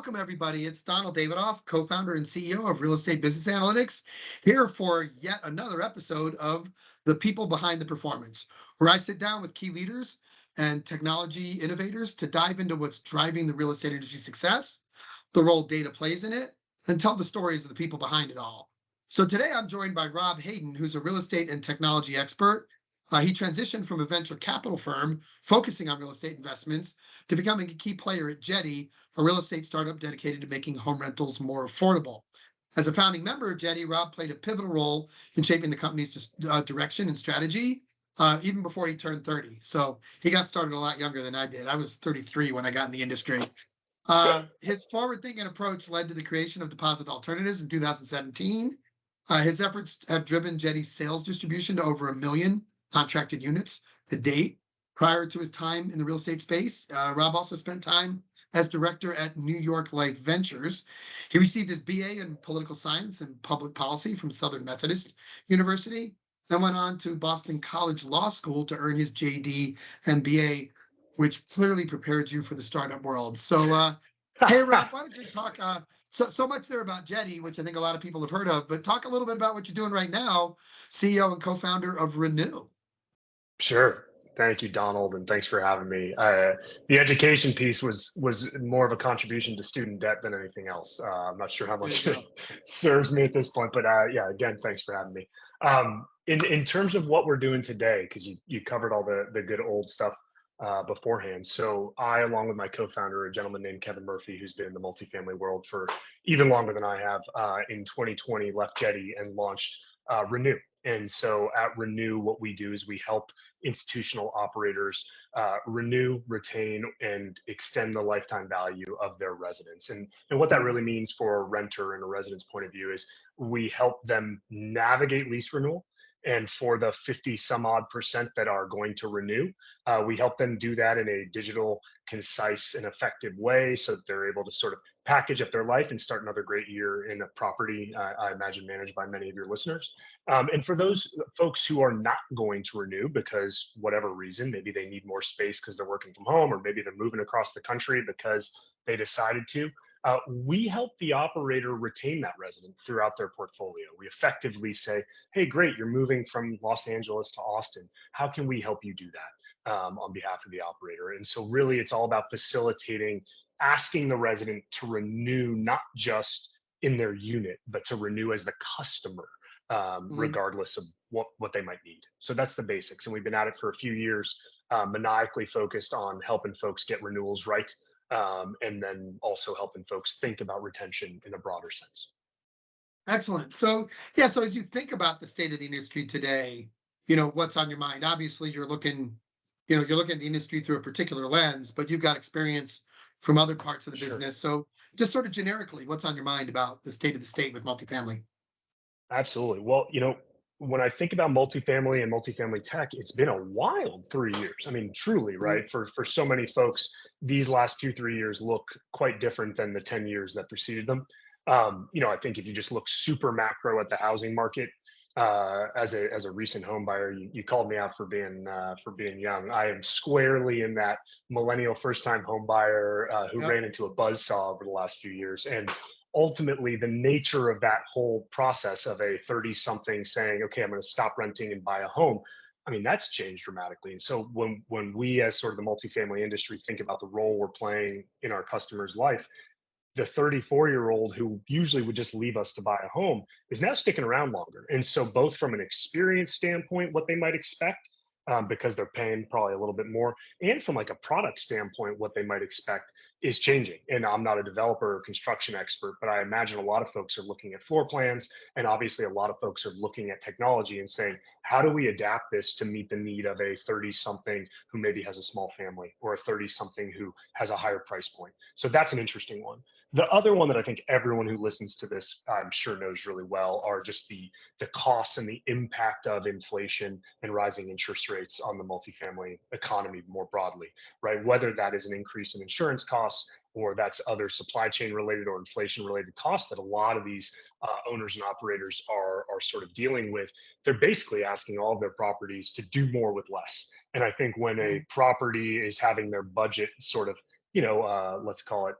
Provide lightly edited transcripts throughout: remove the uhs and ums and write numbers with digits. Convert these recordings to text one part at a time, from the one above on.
welcome everybody. It's Donald Davidoff, co-founder and CEO of Real Estate Business Analytics, here for yet another episode of The People Behind the Performance, where I sit down with key leaders and technology innovators to dive into what's driving the real estate industry success, the role data plays in it, and tell the stories of the people behind it all. So today I'm joined by Rob Hayden, who's a real estate and technology expert. He transitioned from a venture capital firm focusing on real estate investments to becoming a key player at Jetty, a real estate startup dedicated to making home rentals more affordable. As a founding member of Jetty, Rob played a pivotal role in shaping the company's direction and strategy, even before he turned 30. So he got started a lot younger than I did. I was 33 when I got in the industry. His forward-thinking approach led to the creation of Deposit Alternatives in 2017. His efforts have driven Jetty's sales distribution to over 1 million contracted units to date. Prior to his time in the real estate space, Rob also spent time as director at New York Life Ventures. He received his BA in political science and public policy from Southern Methodist University, then went on to Boston College Law School to earn his JD and BA, which clearly prepared you for the startup world. So, hey, Rob, why don't you talk so much there about Jetty, which I think a lot of people have heard of, but talk a little bit about what you're doing right now, CEO and co-founder of Renew. Sure. Thank you, Donald, and thanks for having me. The education piece was more of a contribution to student debt than anything else. I'm not sure how much it serves me at this point, but yeah, again, thanks for having me. In terms of what we're doing today, because you covered all the good old stuff beforehand. So I, along with my co-founder, a gentleman named Kevin Murphy, who's been in the multifamily world for even longer than I have, in 2020 left Jetty and launched Renew. And so at Renew, what we do is we help institutional operators renew, retain, and extend the lifetime value of their residents. And what that really means for a renter and a resident's point of view is we help them navigate lease renewal. And for the 50 some odd percent that are going to renew, we help them do that in a digital, concise, and effective way so that they're able to sort of package up their life and start another great year in a property, I imagine, managed by many of your listeners. And for those folks who are not going to renew because whatever reason, maybe they need more space because they're working from home, or maybe they're moving across the country because they decided to, we help the operator retain that resident throughout their portfolio. We effectively say, hey, great, you're moving from Los Angeles to Austin. How can we help you do that on behalf of the operator? And so really it's all about facilitating, asking the resident to renew, not just in their unit, but to renew as the customer, regardless of what they might need. So that's the basics. And we've been at it for a few years, maniacally focused on helping folks get renewals right. And then also helping folks think about retention in a broader sense. Excellent. So yeah, so as you think about the state of the industry today, what's on your mind? Obviously, you're looking at the industry through a particular lens, but you've got experience from other parts of the business. So just sort of generically, what's on your mind about the state of the state with multifamily? Absolutely. Well, when I think about multifamily and multifamily tech, it's been a wild 3 years. I mean, truly, right? For so many folks, these last 2-3 years look quite different than the 10 years that preceded them. I think if you just look super macro at the housing market, as a recent home buyer, you called me out for being young. I am squarely in that millennial first time home buyer who ran into a buzzsaw over the last few years. And ultimately the nature of that whole process of a 30 something saying, okay, I'm going to stop renting and buy a home. I mean, that's changed dramatically. And so when we as sort of the multifamily industry think about the role we're playing in our customer's life, the 34-year-old who usually would just leave us to buy a home is now sticking around longer. And so both from an experience standpoint, what they might expect, because they're paying probably a little bit more, and from like a product standpoint, what they might expect is changing. And I'm not a developer or construction expert, but I imagine a lot of folks are looking at floor plans, and obviously a lot of folks are looking at technology and saying, how do we adapt this to meet the need of a 30 something who maybe has a small family, or a 30 something who has a higher price point? So that's an interesting one. The other one that I think everyone who listens to this, I'm sure, knows really well are just the costs and the impact of inflation and rising interest rates on the multifamily economy more broadly, right? Whether that is an increase in insurance costs, or that's other supply chain related or inflation related costs that a lot of these owners and operators are sort of dealing with. They're basically asking all of their properties to do more with less. And I think when a property is having their budget sort of, let's call it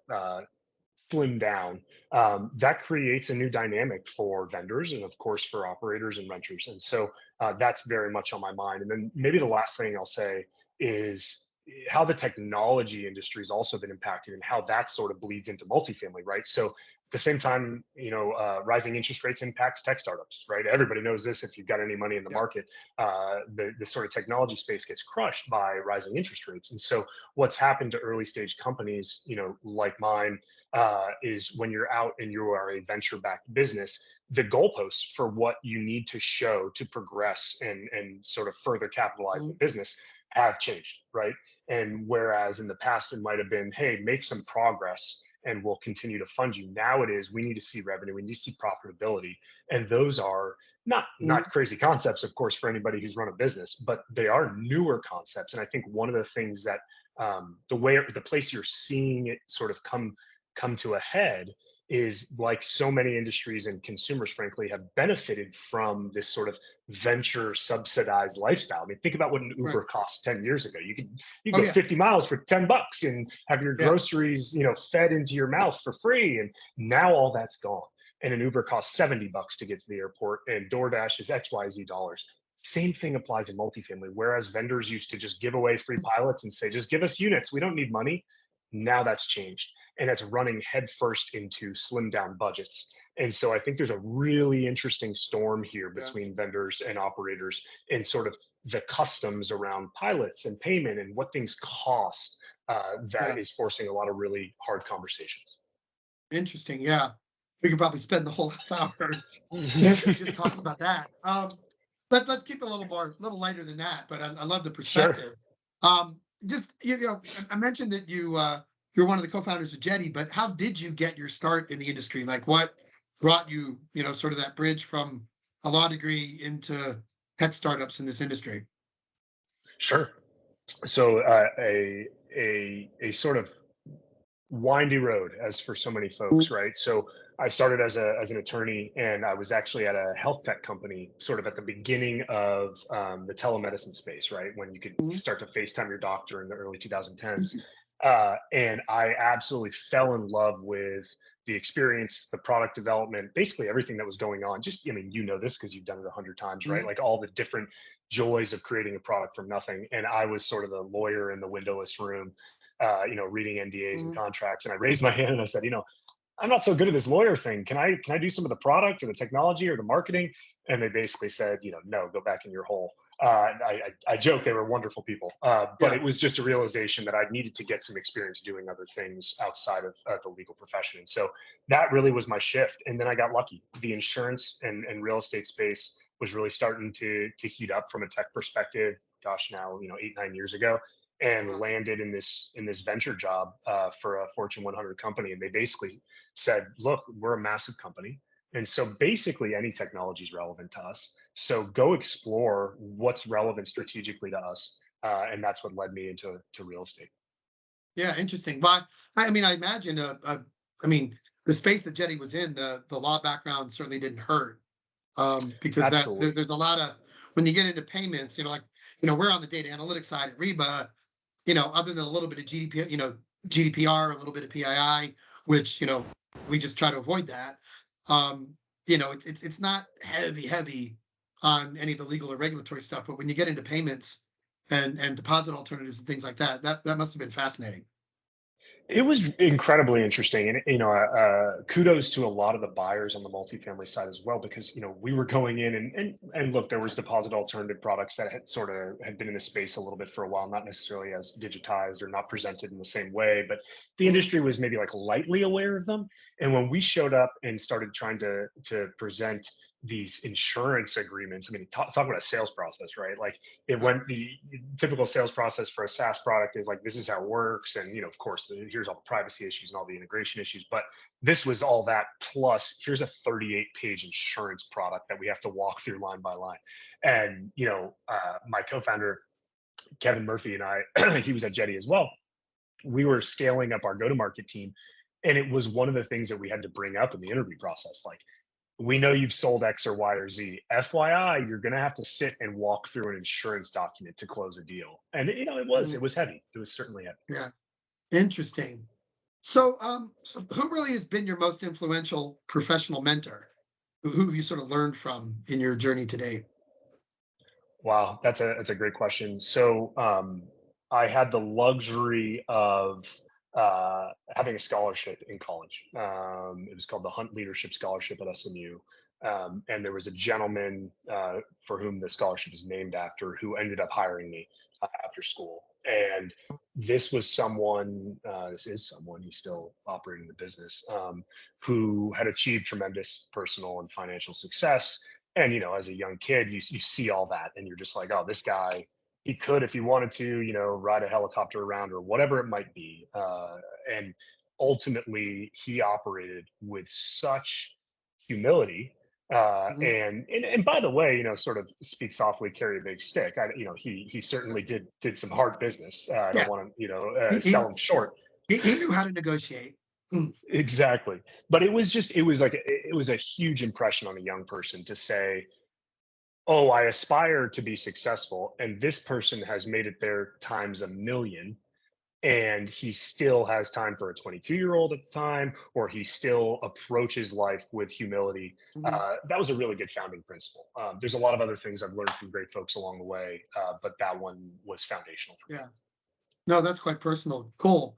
slim down, that creates a new dynamic for vendors and, of course, for operators and renters. And so that's very much on my mind. And then maybe the last thing I'll say is how the technology industry has also been impacted and how that sort of bleeds into multifamily, right? So at the same time, rising interest rates impacts tech startups, right? Everybody knows this. If you've got any money in the Yeah. market, the sort of technology space gets crushed by rising interest rates. And so what's happened to early stage companies, like mine, is when you're out and you are a venture backed business, the goalposts for what you need to show to progress and sort of further capitalize the Mhm. business have changed, right? And whereas in the past it might have been, hey, make some progress and we'll continue to fund you. Now it is, we need to see revenue, we need to see profitability. And those are not Mhm. crazy concepts, of course, for anybody who's run a business, but they are newer concepts. And I think one of the things that the place you're seeing it sort of come to a head is, like so many industries and consumers, frankly, have benefited from this sort of venture subsidized lifestyle. I mean, think about what an Right. Uber cost 10 years ago. You Oh could go yeah. 50 miles for $10 and have your Yeah. groceries, fed into your mouth for free. And now all that's gone. And an Uber costs $70 to get to the airport, and DoorDash is XYZ dollars. Same thing applies in multifamily. Whereas vendors used to just give away free pilots and say, just give us units, we don't need money. Now that's changed, and it's running headfirst into slim down budgets. And so I think there's a really interesting storm here Yeah. between vendors and operators and sort of the customs around pilots and payment and what things cost, that Yeah. is forcing a lot of really hard conversations. Interesting. Yeah. We could probably spend the whole half hour just talking about that. Let's keep it a little lighter than that. But I love the Sure. perspective. Just I mentioned that you're one of the co-founders of Jetty, but how did you get your start in the industry? Like, what brought you, sort of that bridge from a law degree into tech startups in this industry? Sure. So a sort of windy road, as for so many folks, right? So I started as an attorney, and I was actually at a health tech company, sort of at the beginning of the telemedicine space, right? When you could Mhm. start to FaceTime your doctor in the early 2010s. And I absolutely fell in love with the experience, the product development, basically everything that was going on. Just, I mean, this because you've done it 100 times, right? Mhm. Like all the different joys of creating a product from nothing. And I was sort of the lawyer in the windowless room, reading NDAs and Mhm. contracts. And I raised my hand and I said, I'm not so good at this lawyer thing. Can I do some of the product or the technology or the marketing? And they basically said, no, go back in your hole. I joke, they were wonderful people, but Yeah. it was just a realization that I needed to get some experience doing other things outside of the legal profession. And so that really was my shift. And then I got lucky. The insurance and real estate space was really starting to heat up from a tech perspective. Gosh, now 8 9 years ago, and Uh-huh. landed in this venture job for a Fortune 100 company. And they basically said, look, we're a massive company. And so basically any technology is relevant to us. So go explore what's relevant strategically to us. And that's what led me into real estate. Yeah, interesting. But I mean, I imagine, I mean, the space that Jetty was in, the law background certainly didn't hurt, because Absolutely. there's a lot of, when you get into payments, like, we're on the data analytics side at Reba, other than a little bit of GDP, GDPR, a little bit of PII, which, we just try to avoid that. It's not heavy on any of the legal or regulatory stuff, but when you get into payments and deposit alternatives and things like that, that must have been fascinating. It was incredibly interesting, and kudos to a lot of the buyers on the multifamily side as well, because we were going in and look, there was deposit alternative products that had been in the space a little bit for a while, not necessarily as digitized or not presented in the same way, but the Mhm. industry was maybe like lightly aware of them. And when we showed up and started trying to present these insurance agreements, I mean, talk about a sales process, right? Like it Yeah. went the typical sales process for a SaaS product is like, this is how it works. And, of course, here's all the privacy issues and all the integration issues. But this was all that plus here's a 38-page insurance product that we have to walk through line by line. And, my co-founder, Kevin Murphy, and I, he was at Jetty as well. We were scaling up our go-to-market team. And it was one of the things that we had to bring up in the interview process. Like, we know you've sold X or Y or Z. FYI, you're going to have to sit and walk through an insurance document to close a deal. And it Mhm. was heavy. It was certainly heavy. Yeah. Interesting. So, who really has been your most influential professional mentor? Who have you sort of learned from in your journey today? Wow, that's a great question. So I had the luxury of having a scholarship in college. It was called the Hunt Leadership Scholarship at SMU. And there was a gentleman for whom the scholarship is named after who ended up hiring me after school. And this is someone, he's still operating the business, who had achieved tremendous personal and financial success. And as a young kid, you see all that and you're just like, oh, this guy, he could, if he wanted to, ride a helicopter around or whatever it might be. And ultimately he operated with such humility, Mhm. and by the way, sort of speak softly, carry a big stick. He certainly did some hard business. I don't Yeah, want to he, sell he him short. he knew how to negotiate. Mm. Exactly. But it was a huge impression on a young person to say, oh, I aspire to be successful, and this person has made it there times a million, and he still has time for a 22-year-old at the time, or he still approaches life with humility. Mhm. That was a really good founding principle. There's a lot of other things I've learned from great folks along the way, but that one was foundational for me. Yeah. No, that's quite personal. Cool.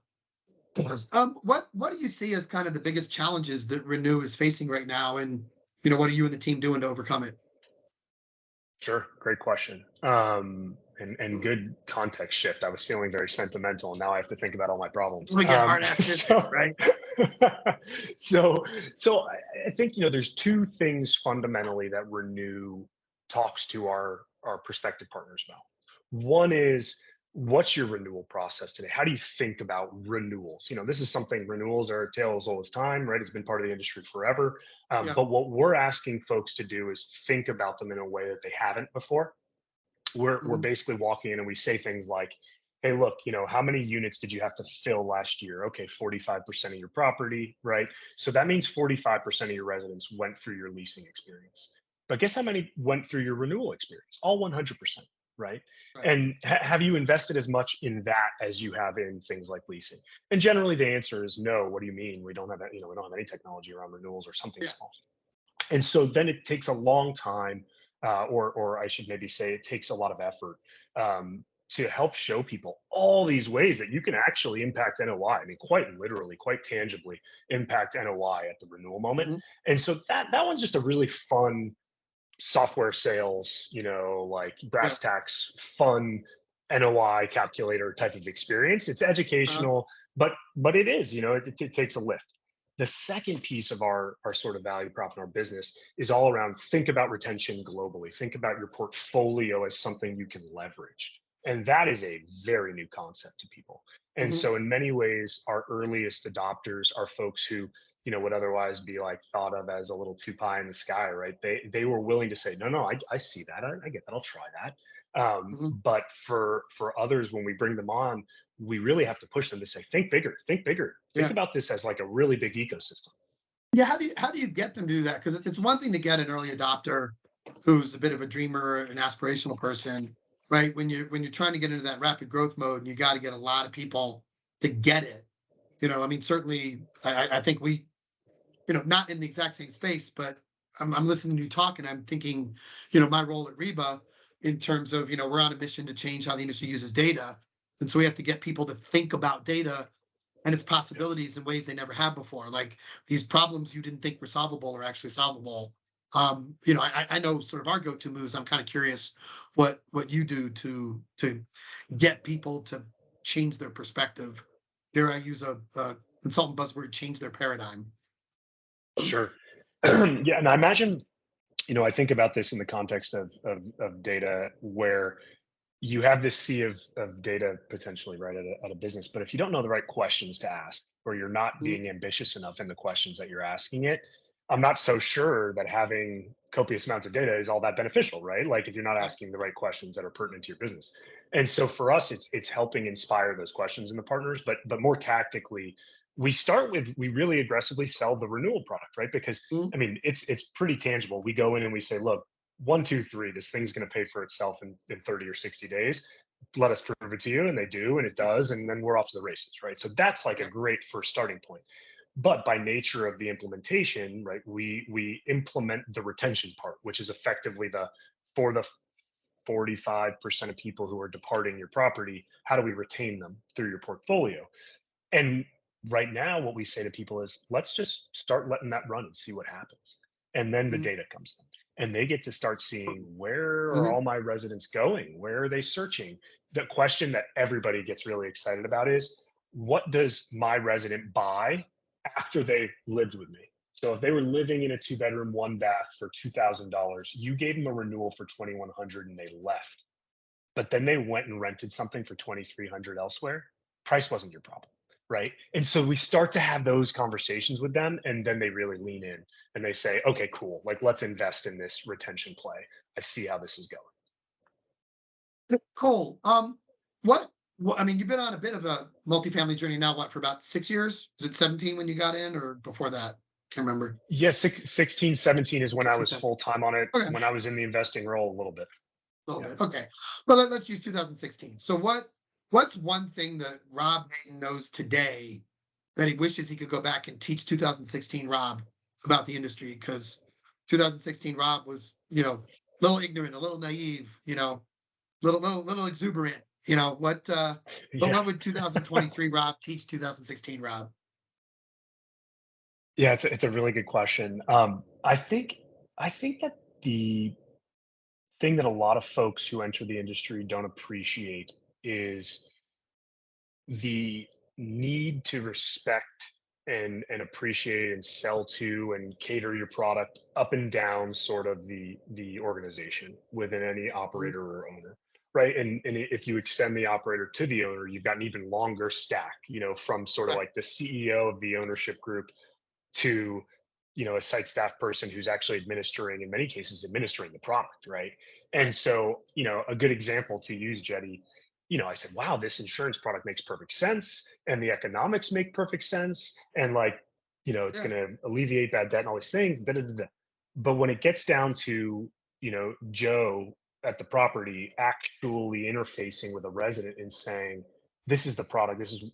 What do you see as kind of the biggest challenges that Renew is facing right now, and what are you and the team doing to overcome it? Sure, great question. And good context shift. I was feeling very sentimental, and now I have to think about all my problems. We get hard ass business, So, right? so, so I think there's two things fundamentally that Renew talks to our prospective partners about. One is, what's your renewal process today? How do you think about renewals? This is something, renewals are a tale as old as time, right? It's been part of the industry forever. Yeah. But what we're asking folks to do is think about them in a way that they haven't before. We're Mhm. basically walking in and we say things like, hey, look, how many units did you have to fill last year? Okay, 45% of your property, right? So that means 45% of your residents went through your leasing experience. But guess how many went through your renewal experience? All 100%, right? Right. And have you invested as much in that as you have in things like leasing? And generally the answer is no. What do you mean? We don't have that, we don't have any technology around renewals or something Yeah. small. And so then it takes a long time, or I should maybe say it takes a lot of effort, to help show people all these ways that you can actually impact NOI. I mean, quite literally, quite tangibly impact NOI at the renewal moment. Mhm. And so that one's just a really fun software sales, like Yeah. brass tacks, fun NOI calculator type of experience. It's Uh, educational, but it is, it takes a lift. The second piece of our sort of value prop in our business is all around think about retention globally. Think about your portfolio as something you can leverage. And that is a very new concept to people. And mhm. so in many ways, our earliest adopters are folks who would otherwise be like thought of as a little too pie in the sky, right? They were willing to say, no, no, I see that, I get that, I'll try that. Mhm. But for others, when we bring them on, we really have to push them to say, think bigger, think Yeah. about this as like a really big ecosystem. Yeah. How do you get them to do that? Because it's one thing to get an early adopter who's a bit of a dreamer, an aspirational person, right? When you're trying to get into that rapid growth mode, and you got to get a lot of people to get it. I mean, certainly, I think we, not in the exact same space, but I'm listening to you talk, and I'm thinking, my role at Reba in terms of, we're on a mission to change how the industry uses data, and so we have to get people to think about data and its Yep. possibilities in ways they never have before. Like these problems you didn't think were solvable are actually solvable. I know sort of our go-to moves. I'm kind of curious what you do to get people to change their perspective. Dare I use a consultant buzzword, change their paradigm. Sure. Yeah, and I imagine, I think about this in the context of data, where you have this sea of data potentially, right, at a business. But if you don't know the right questions to ask, or you're not Mhm. being ambitious enough in the questions that you're asking it, I'm not so sure that having copious amounts of data is all that beneficial, right? Like if you're not Right. asking the right questions that are pertinent to your business. And so for us, it's helping inspire those questions in the partners, but more tactically, we really aggressively sell the renewal product, right? Because Mhm. I mean, it's pretty tangible. We go in and we say, look, 1, 2, 3, this thing's going to pay for itself in 30 or 60 days. let us prove it to you. And they do, and it does. And then we're off to the races, right? So that's like a Yeah. great first starting point. But by nature of the implementation, right, we implement the retention part, which is effectively for the 45% of people who are departing your property, how do we retain them through your portfolio? And right now, what we say to people is, let's just start letting that run and see what happens. And then the Mhm. data comes in, and they get to start seeing, where are Mhm. all my residents going? Where are they searching? The question that everybody gets really excited about is, what does my resident buy after they lived with me? So if they were living in a 2-bedroom, 1-bath for $2,000, you gave them a renewal for 2,100 and they left. But then they went and rented something for 2,300 elsewhere. Price wasn't your problem, right? And so we start to have those conversations with them, and then they really lean in and they say, okay, cool, like let's invest in this retention play. I see how this is going. Cool. I mean, you've been on a bit of a multifamily journey now, what, for about 6 years? Is it 17 when you got in, or before that? Can't remember. Yes, 16, 17 is when I 16, was 17. full time on it, Okay, when I was in the investing role a little bit. a little Yeah. bit. Okay, but let's use 2016. So what's one thing that Rob Hayden knows today that he wishes he could go back and teach 2016 Rob about the industry? Because 2016 Rob was, a little ignorant, a little naive, little exuberant. But Yeah. what would 2023 Rob teach 2016 Rob? Yeah, it's a really good question. I think that the thing that a lot of folks who enter the industry don't appreciate is the need to respect and appreciate and sell to and cater your product up and down sort of the organization within any Mhm. operator or owner, right? And if you extend the operator to the owner, you've got an even longer stack, from sort of Right. like the CEO of the ownership group to a site staff person who's actually administering, in many cases, administering the product, right? And Right. so a good example to use, Jetty, I said, wow, this insurance product makes perfect sense, and the economics make perfect sense, and like it's Yeah. going to alleviate bad debt and all these things, da, da, da, da. But when it gets down to Joe at the property actually interfacing with a resident and saying, this is the product, this is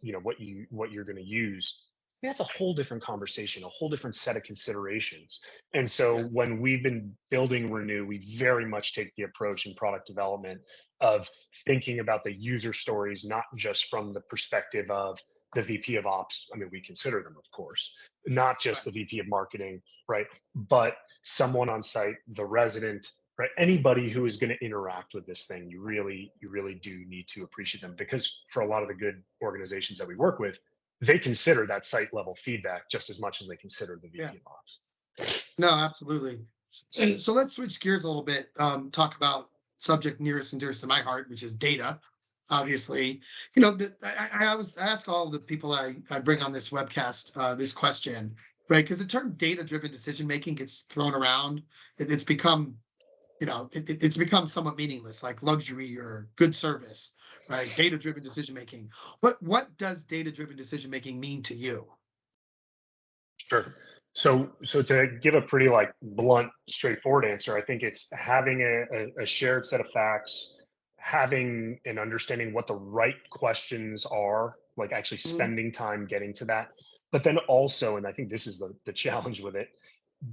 what you're going to use, that's a whole different conversation, a whole different set of considerations. And so Yeah. when we've been building Renew, we very much take the approach in product development of thinking about the user stories, not just from the perspective of the VP of ops. I mean, we consider them, of course, not just Right. the VP of marketing, right? But someone on site, the resident, right? Anybody who is going to interact with this thing, you really do need to appreciate them, because for a lot of the good organizations that we work with, they consider that site level feedback just as much as they consider the Yeah. VP of ops. No, absolutely. And so let's switch gears a little bit. Talk about subject nearest and dearest to my heart, which is data. Obviously, I always ask all the people I bring on this webcast this question, right? Because the term data-driven decision making gets thrown around. It's become, it's become somewhat meaningless, like luxury or good service, right? Data-driven decision making. What does data-driven decision making mean to you? Sure. So to give a pretty like blunt, straightforward answer, I think it's having a shared set of facts, having an understanding what the right questions are, like actually Mhm. spending time getting to that. But then also, and I think this is the challenge with it,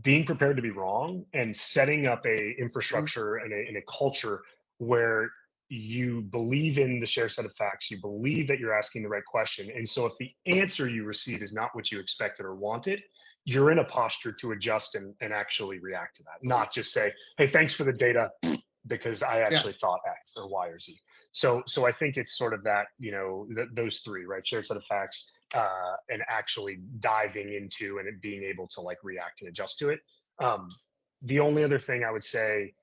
being prepared to be wrong and setting up a Mhm. infrastructure and a culture where you believe in the shared set of facts, you believe that you're asking the right question, and so if the answer you receive is not what you expected or wanted, you're in a posture to adjust and actually react to that, not just say, hey, thanks for the data, because I Yeah. actually thought X or Y or Z. So I think it's sort of that, those three, right? Shared set of facts, and actually diving into and being able to like react and adjust to it. Um, the only other thing I would say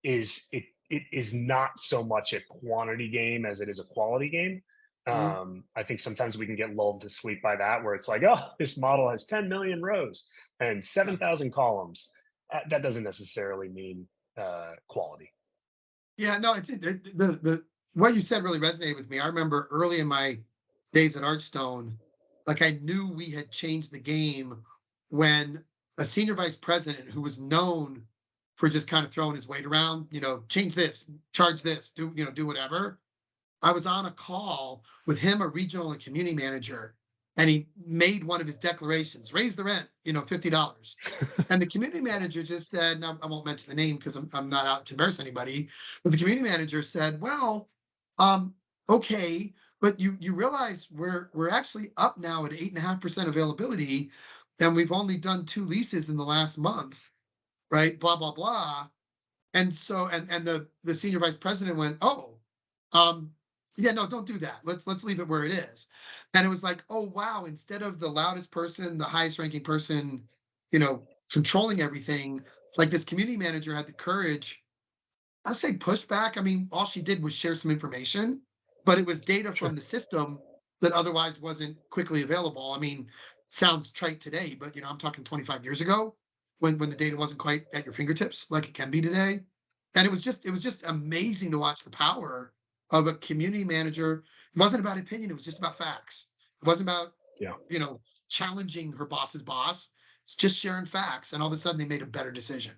is it is not so much a quantity game as it is a quality game. Mhm. I think sometimes we can get lulled to sleep by that, where it's like, oh, this model has 10 million rows and Yeah. 7,000 columns. That doesn't necessarily mean quality. Yeah, no, the what you said really resonated with me. I remember early in my days at Archstone, like I knew we had changed the game when a senior vice president who was known for just kind of throwing his weight around, change this, charge this, do whatever. I was on a call with him, a regional and community manager, and he made one of his declarations, raise the rent, $50. And the community manager just said, now I won't mention the name because I'm not out to embarrass anybody, but the community manager said, well, um, okay, but you realize we're actually up now at 8.5% availability, and we've only done 2 leases in the last month, right? Blah, blah, blah. And so and the senior vice president went, oh, um, yeah, no, don't do that. Let's leave it where it is. And it was like, oh wow, instead of the loudest person, the highest ranking person, controlling everything, like this community manager had the courage. I say push back. I mean, all she did was share some information, but it was data Sure. from the system that otherwise wasn't quickly available. I mean, sounds trite today, but I'm talking 25 years ago when the data wasn't quite at your fingertips like it can be today. And it was just amazing to watch the power of a community manager. It wasn't about opinion, it was just about facts. It wasn't about, Yeah. challenging her boss's boss. It's just sharing facts. And all of a sudden they made a better decision.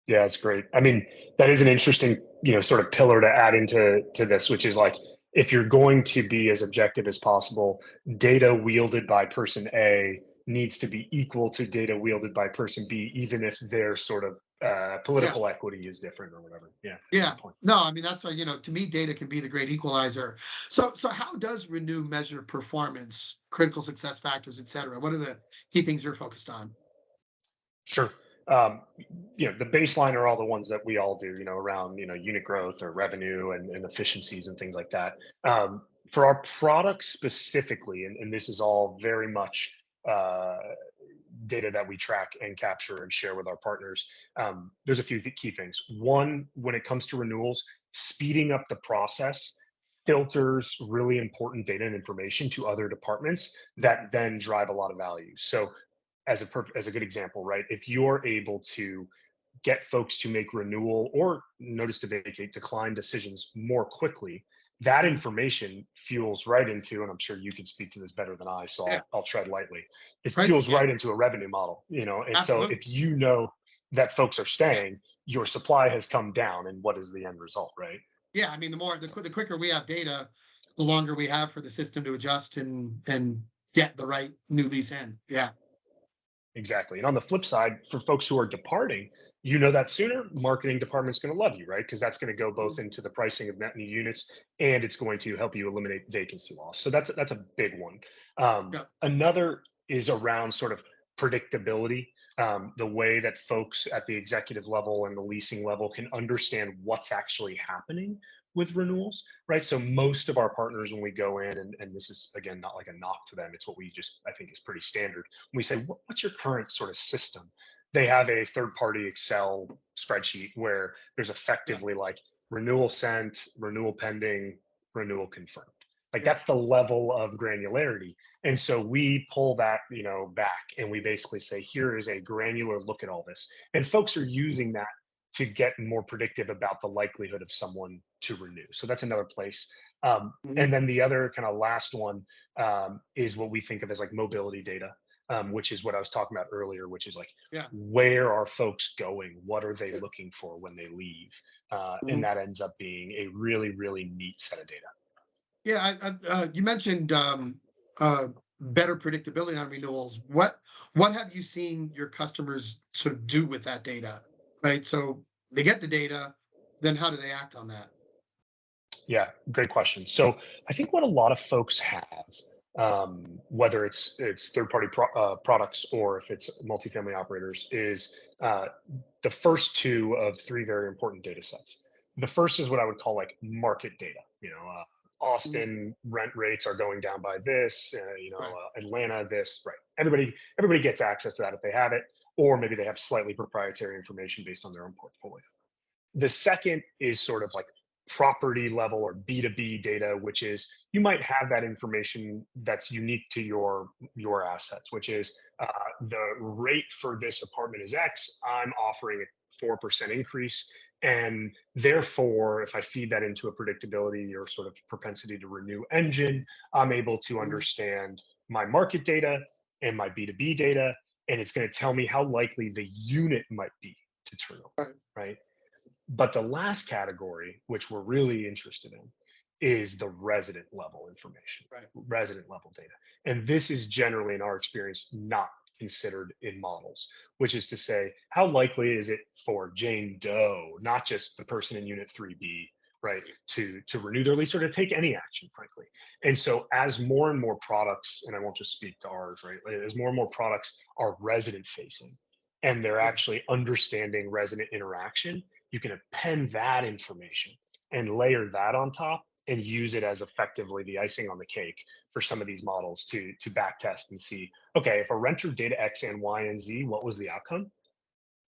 Yeah, it's great. I mean, that is an interesting, sort of pillar to add into this, which is like if you're going to be as objective as possible, data wielded by person A needs to be equal to data wielded by person B, even if their sort of Yeah. political equity is different or whatever. Yeah, Yeah. great point. No, I mean that's why, to me, data can be the great equalizer. So how does Renew measure performance, critical success factors, et cetera? What are the key things you're focused on? Sure. Um, the baseline are all the ones that we all do, around, unit growth or revenue and efficiencies and things like that. For our product specifically, and this is all very much uh, data that we track and capture and share with our partners, there's a few key things. One, when it comes to renewals, speeding up the process filters really important data and information to other departments that then drive a lot of value. So as a good example, right? If you're able to get folks to make renewal or notice to vacate decline decisions more quickly, that Mhm. information fuels right into, and I'm sure you can speak to this better than I, so Yeah. I'll tread lightly. It Pricing. fuels Yeah. right into a revenue model, and so Absolutely. if you know that folks are staying, your supply has come down, and what is the end result, right? Yeah. I mean, the quicker we have data, the longer we have for the system to adjust and get the right new lease in. Yeah. Exactly. And on the flip side, for folks who are departing, you know that sooner, marketing department's going to love you, right? Because that's going to go both Mhm. into the pricing of net new units and it's going to help you eliminate vacancy loss. So that's a big one. Yeah. Another is around sort of predictability, the way that folks at the executive level and the leasing level can understand what's actually happening with renewals, right? So most of our partners, when we go in, and this is again not like a knock to them, it's what we just I think is pretty standard. We say, what's your current sort of system? They have a third party Excel spreadsheet where there's Yeah. effectively like renewal sent, renewal pending, renewal confirmed. Like Yeah. that's the level of granularity. And so we pull that, back and we basically say, here is a granular look at all this. And folks are using that to get more predictive about the likelihood of someone to renew. So that's another place. And Mhm. then the other kind of last one is what we think of as like mobility data, which is what I was talking about earlier, which is like, Yeah. where are folks going? What are they looking for when they leave? And Mhm. that ends up being a really, really neat set of data. Yeah. You mentioned uh, better predictability on renewals. What have you seen your customers sort of do with that data? Right. So they get the data, then how do they act on that? Yeah, great question. So I think what a lot of folks have, whether it's third-party products or if it's multifamily operators, is uh, the first two of three very important data sets. The first is what I would call like market data. Mhm. Austin rent rates are going down by this. Right. Atlanta this. Right. Everybody gets access to that if they have it, or maybe they have slightly proprietary information based on their own portfolio. The second is sort of like property level or B2B data, which is you might have that information that's unique to your assets, which is the rate for this apartment is X. I'm offering a 4% increase. And therefore, if I feed that into a predictability or sort of propensity to renew engine, I'm able to Mhm. understand my market data and my B2B data. And it's going to tell me how likely the unit might be to turn over, Right. right? But the last category, which we're really interested in, is the resident level information, Right. resident level data. And this is generally, in our experience, not considered in models, which is to say, how likely is it for Jane Doe, not just the person in Unit 3B, right, to renew their lease or to take any action, frankly. And so as more and more products, and I won't just speak to ours, right, as more and more products are resident facing and they're actually understanding resident interaction, you can append that information and layer that on top and use it as effectively the icing on the cake for some of these models to back test and see, okay, if a renter did X and Y and Z, what was the outcome?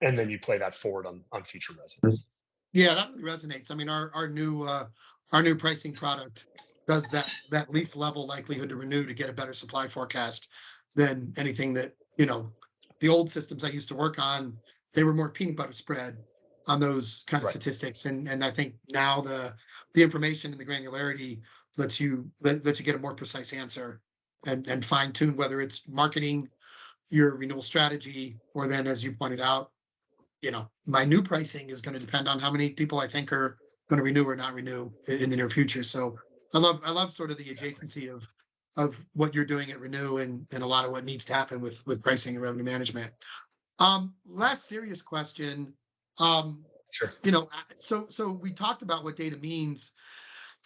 And then you play that forward on future residents. Yeah, that really resonates. I mean, our new pricing product does that least level likelihood to renew to get a better supply forecast than anything that, the old systems I used to work on, they were more peanut butter spread on those kind of Right. statistics. And I think now the information and the granularity lets you get a more precise answer and fine tune whether it's marketing your renewal strategy, or then, as you pointed out, my new pricing is going to depend on how many people I think are going to renew or not renew in the near future. So I love sort of the adjacency of what you're doing at Renew and a lot of what needs to happen with pricing and revenue management. Last serious question. Sure. So we talked about what data means.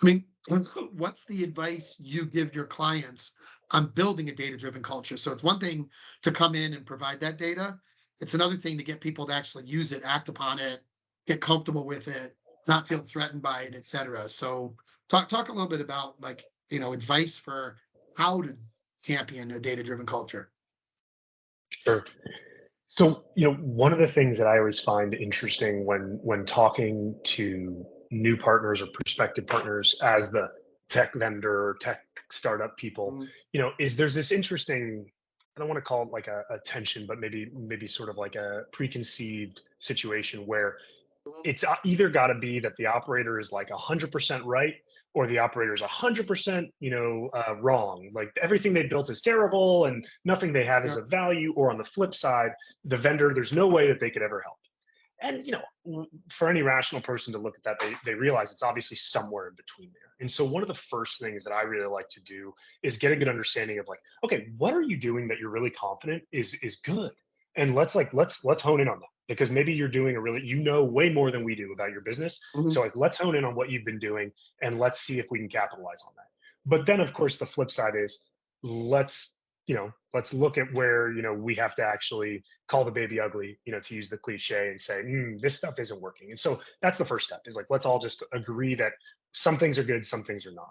I mean, what's the advice you give your clients on building a data-driven culture? So it's one thing to come in and provide that data. It's another thing to get people to actually use it, act upon it, get comfortable with it, not feel threatened by it, et cetera. So talk a little bit about advice for how to champion a data-driven culture. Sure. So, one of the things that I always find interesting when talking to new partners or prospective partners as the tech vendor, tech startup people, is there's this interesting, I don't want to call it like a tension, but maybe sort of like a preconceived situation where it's either got to be that the operator is like 100% right or the operator is 100% wrong, like everything they built is terrible and nothing they have is of value, or on the flip side, the vendor, there's no way that they could ever help. And for any rational person to look at that, they realize it's obviously somewhere in between there. And so one of the first things that I really like to do is get a good understanding of, like, okay, what are you doing that you're really confident is good? And let's hone in on that, because maybe you're doing way more than we do about your business. So let's hone in on what you've been doing and let's see if we can capitalize on that. But then, of course, the flip side is let's look at where we have to actually call the baby ugly, to use the cliche, and say this stuff isn't working. And so that's the first step, is like, let's all just agree that some things are good, some things are not.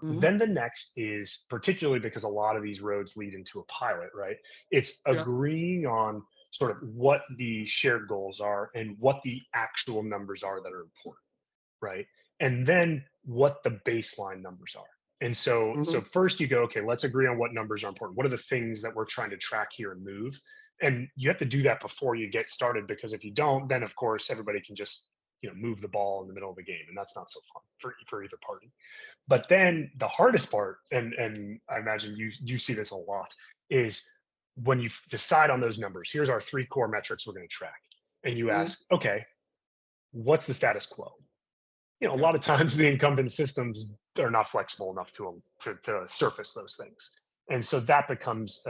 Then the next is, particularly because a lot of these roads lead into a pilot, right? It's agreeing on sort of what the shared goals are and what the actual numbers are that are important, right? And then what the baseline numbers are. And so first you go, okay, let's agree on what numbers are important. What are the things that we're trying to track here and move? And you have to do that before you get started, because if you don't, then of course everybody can just move the ball in the middle of the game, and that's not so fun for either party. But then the hardest part, and I imagine you see this a lot, is when you decide on those numbers. Here's our 3 core metrics we're going to track, and you ask, okay, what's the status quo? A lot of times the incumbent systems are not flexible enough to surface those things. And so that becomes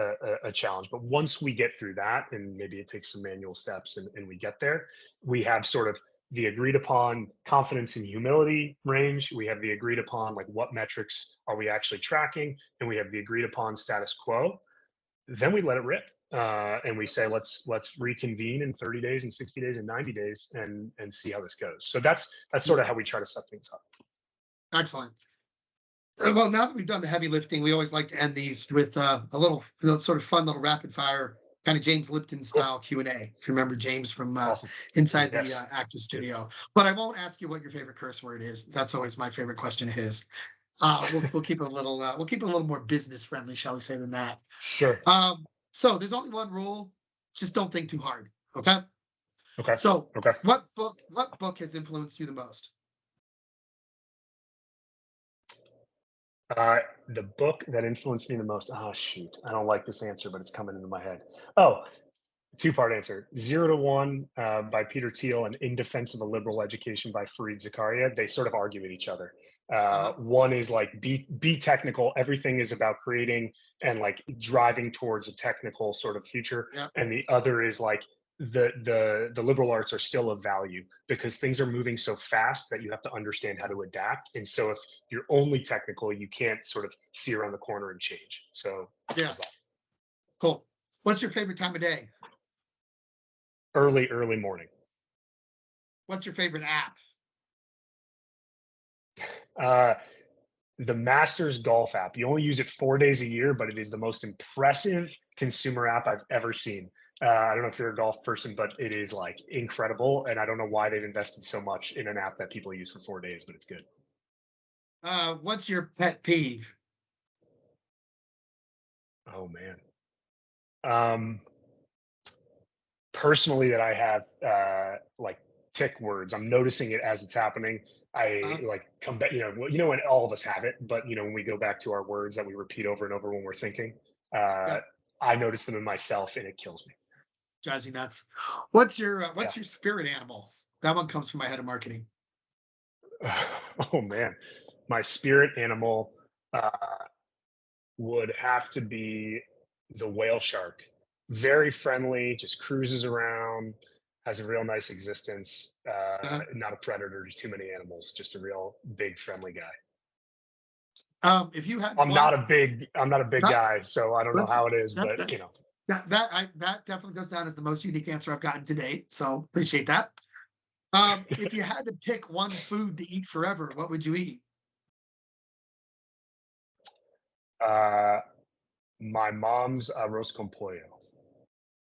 a challenge. But once we get through that, and maybe it takes some manual steps and we get there, we have sort of the agreed upon confidence and humility range. We have the agreed upon, like, what metrics are we actually tracking? And we have the agreed upon status quo. Then we let it rip. And we say, let's reconvene in 30 days and 60 days and 90 days and see how this goes. So that's sort of how we try to set things up. Excellent. Well, now that we've done the heavy lifting, we always like to end these with a little sort of fun little rapid fire, kind of James Lipton style Q&A. If you remember James from Awesome. inside the Actors Studio. But I won't ask you what your favorite curse word is. That's always my favorite question of his. We'll keep it a little more business friendly, shall we say, than that. Sure. So there's only one rule: just don't think too hard. Okay. Okay. So what book has influenced you the most? The book that influenced me the most. Oh, shoot. I don't like this answer, but it's coming into my head. Oh, 2-part answer. 0 to 1 by Peter Thiel and In Defense of a Liberal Education by Fareed Zakaria. They sort of argue with each other. One is like be technical. Everything is about creating and like driving towards a technical sort of future. Yeah. And the other is like the liberal arts are still of value because things are moving so fast that you have to understand how to adapt. And so if you're only technical, you can't sort of see around the corner and change. So Yeah. Cool. What's your favorite time of day? early morning. What's your favorite app? Uh, the Masters Golf app. You only use it 4 days a year, but it is the most impressive consumer app I've ever seen. I don't know if you're a golf person, but it is like incredible. And I don't know why they've invested so much in an app that people use for 4 days, but it's good. What's your pet peeve? Oh man. Um, personally, that I have like tick words. I'm noticing it as it's happening. I Uh, like come back, when all of us have it, but when we go back to our words that we repeat over and over when we're thinking, yeah, uh, I notice them in myself and it kills me. drives you nuts. What's your Yeah. spirit animal? That one comes from my head of marketing. Oh man, my spirit animal uh, would have to be the whale shark. Very friendly, just cruises around, has a real nice existence. Not a predator to too many animals, just a real big friendly guy. If you had I'm one, not a big not, guy, so I don't know listen, how it is, that, but that, that definitely goes down as the most unique answer I've gotten to date. So appreciate that. If you had to pick one food to eat forever, what would you eat? uh, my mom's arroz con pollo.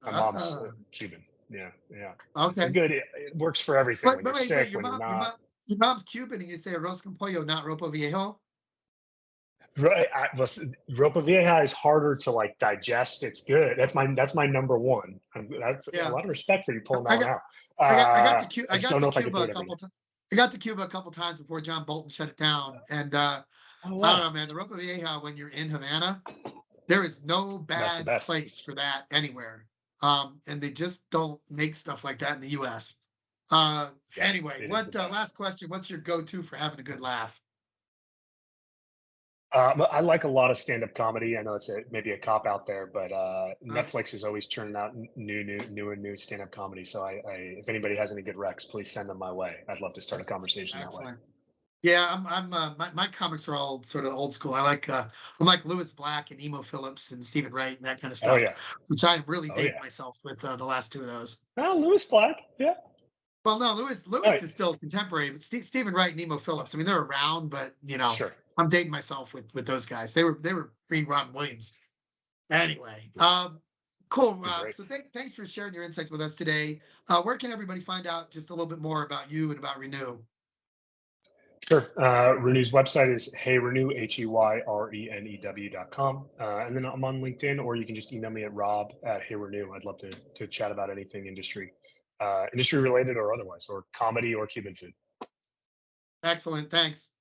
My mom's Uh, Cuban. Yeah, yeah. It's a okay. good. It works for everything when But you're wait, sick, when you're not. your mom's Cuban, and you say arroz con pollo, not ropa viejo. Right. Ropa Vieja is harder to like digest. It's good. That's my number one. That's a Yeah, lot of respect for you pulling that I one got out. I I just got don't to know if I could Cuba do a it every day. I got to Cuba a couple times before John Bolton shut it down, and Oh I don't wow, know, man. The ropa vieja when you're in Havana, there is no that's the bad best. place for that anywhere. And they just don't make stuff like that in the U.S. Yeah, Anyway, it is the what best. last question? What's your go-to for having a good laugh? I like a lot of stand-up comedy. I know it's maybe a cop out there, but Uh, Netflix is always churning out new stand-up comedy. So if anybody has any good recs, please send them my way. I'd love to start a conversation that way. Excellent. Yeah, my comics are all sort of old school. I'm like Lewis Black and Emo Phillips and Stephen Wright and that kind of Oh stuff, yeah, which I am really oh dating yeah. myself with the last two of those. Oh, Lewis Black. Yeah. Well, no, All Lewis right. is still contemporary, but Stephen Wright and Emo Phillips. I mean, they're around, but Sure. I'm dating myself with those guys. They were pre Robin Williams. Anyway, Yeah. cool, They're Rob. great. So thanks for sharing your insights with us today. Where can everybody find out just a little bit more about you and about Renew? Sure. Renew's website is heyrenew, HEYRENEW.com. And then I'm on LinkedIn, or you can just email me at rob@heyrenew. I'd love to chat about anything industry related or otherwise, or comedy or Cuban food. Excellent. Thanks.